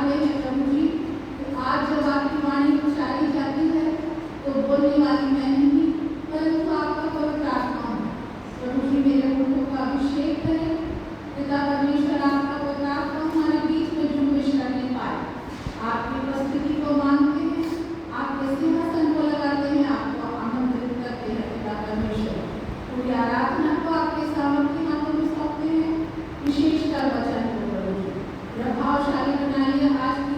रहे हैं प्रभु जी, आज जब आपकी वाणी उच्चारी जाती है तो बोलने वाली मैं नहीं परंतु आपका पवित्र आत्मा है। प्रभु जी मेरे मुखों का अभिषेक करें। पिता परमेश्वर आपका पवित्र आत्मा हमारे बीच में जुम्बिश करने पाए। आपकी उपस्थिति को मानते हैं, आपके सिंहासन को लगाते हैं, आपको आमंत्रित करते हैं। पिता परमेश्वर पूरी आराधना को आपके सामर्थ्य हाथों में सौंपते हैं। विशेषकर वचन को प्रभु प्रभावशाली बनाइए। आज की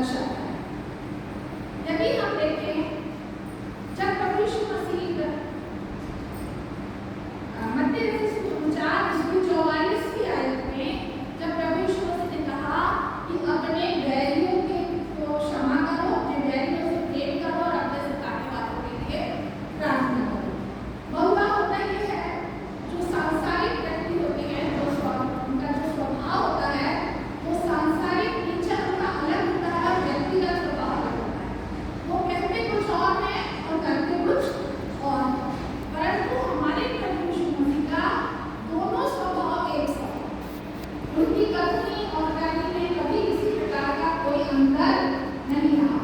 दर्शाता है। यदि हम देखें, जब प्रभु यीशु मसीह मत्ती 4:44 की आयत में जब प्रभु यीशु मसीह ने कहा कि अपने बैरियों को क्षमा करो, अपने बैरियों से प्रेम करो और अपने सताने वालों के लिए प्रार्थना करो। बहुत बार होता यह है, जो सांसारिक व्यक्ति होते हैं, उनका जो स्वभाव होता है वो सांसारिक नेचर उनका अलग होता है और व्यक्तिगत स्वभाव अलग होता है। वो कहते कुछ और है और करते कुछ और है। परंतु हमारे प्रभु यीशु मसीह का दोनों स्वभाव एक सा है। उनकी कथनी और करनी में कभी किसी प्रकार का कोई अंतर नहीं रहा।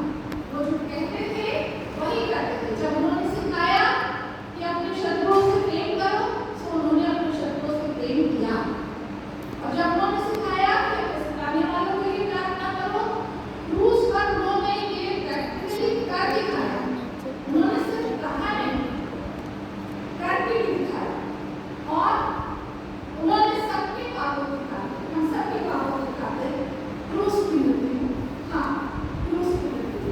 वो जो कहते थे वही करते थे। जब उन्होंने सिखाया कि अपने शत्रुओं से प्रेम करो, तो उन्होंने अपने शत्रुओं से प्रेम किया। और जब उन्होंने सिखाया कि अपने सताने वालों के लिए प्रार्थना करो, क्रूस पर उन्होंने ये प्रैक्टिकली कर दिखाया। उन्होंने सिर्फ कहा नहीं, करके भी दिखाया। और उन्होंने सबके पापों को दिखाया। हम सबके पापों को दिखाते क्रूस की मृत्यु, हाँ क्रूस की मृत्यु।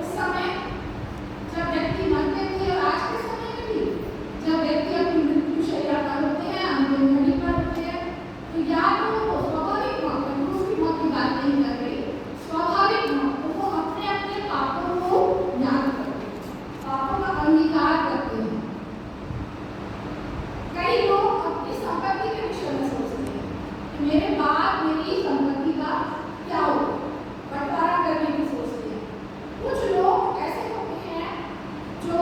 उस समय जब व्यक्ति मरते थे और आज के समय में भी जब व्यक्ति अपनी मृत्यु शैया पर होते हैं, अंतिम घड़ी पर होते हैं, तो या तो वो स्वाभाविक मौत, क्रूस की मौत की बात नहीं कर रही, स्वाभाविक मौत, तो वो अपने अपने पापों को याद करते हैं, पापों का अंगीकार करते हैं। कई लोग अपनी संपत्ति के विषय में सोचते हैं कि मेरे बाद मेरी संपत्ति का क्या होगा, बंटवारा करने की सोचते हैं। कुछ लोग ऐसे होते हैं जो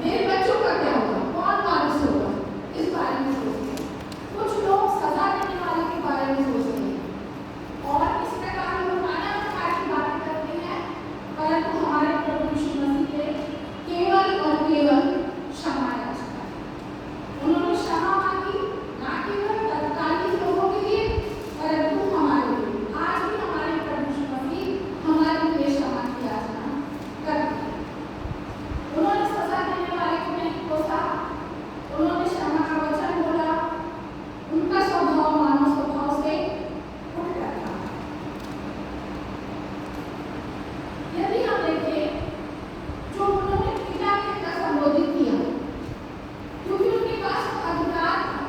मेरे बच्चों का क्या होगा, कौन वारिस होगा, इस बारे में सोचते हैं। कुछ लोग सजा देने वाले के बारे में सोचते हैं और इस प्रकार लोग नाना प्रकार की बातें करते हैं। परंतु हमारे प्रभु यीशु मसीह ने केवल और केवल क्षमा याचना की। उन्होंने क्षमा मांगी, ना केवल तत्कालीन लोगों के लिए परंतु हमारे लिए। आज भी हमारे प्रभु यीशु मसीह हमारे लिए क्षमा की याचना करते हैं। उन्होंने सजा देने वाले को नहीं कोसा, उन्होंने क्षमा का वचन बोला। उनका स्वभाव मानव स्वभाव से उठ कर था। यदि हम देखें, जो उन्होंने पिता के पिता संबोधित किया, क्योंकि उनके पास अधिकार था,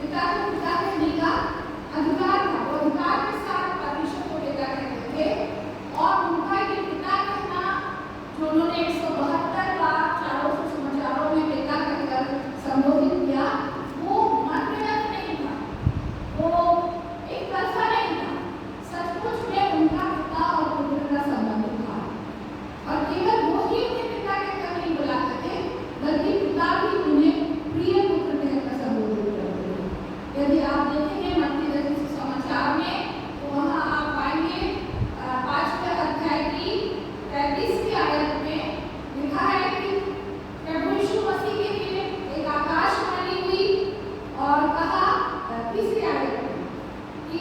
पिता को पिता कहने का अधिकार था। वो अधिकार के साथ परमेश्वर को पिता कहते थे और उनका ये पिता कहना, जो उन्होंने 172 बार चारों सुसमाचारों में पिता कहकर संबोधित किया, वो मनगढ़ंत नहीं था, वो एक तरफा नहीं था। सचमुच में उनका पिता और पुत्र का संबंध था। और केवल वो ही उन्हें पिता कहकर नहीं बुलाते थे, बल्कि पिता भी उन्हें प्रिय पुत्र कहकर संबोधित करते थे। यदि आप देखेंगे मत्ती 10 सुसमाचार में, तो वहाँ आप पाएंगे 5वें अध्याय की 33वीं आयत में लिखा है कि प्रभु यीशु मसीह के लिए एक आकाशवाणी हुई और कहा, 30वीं आयत में, कि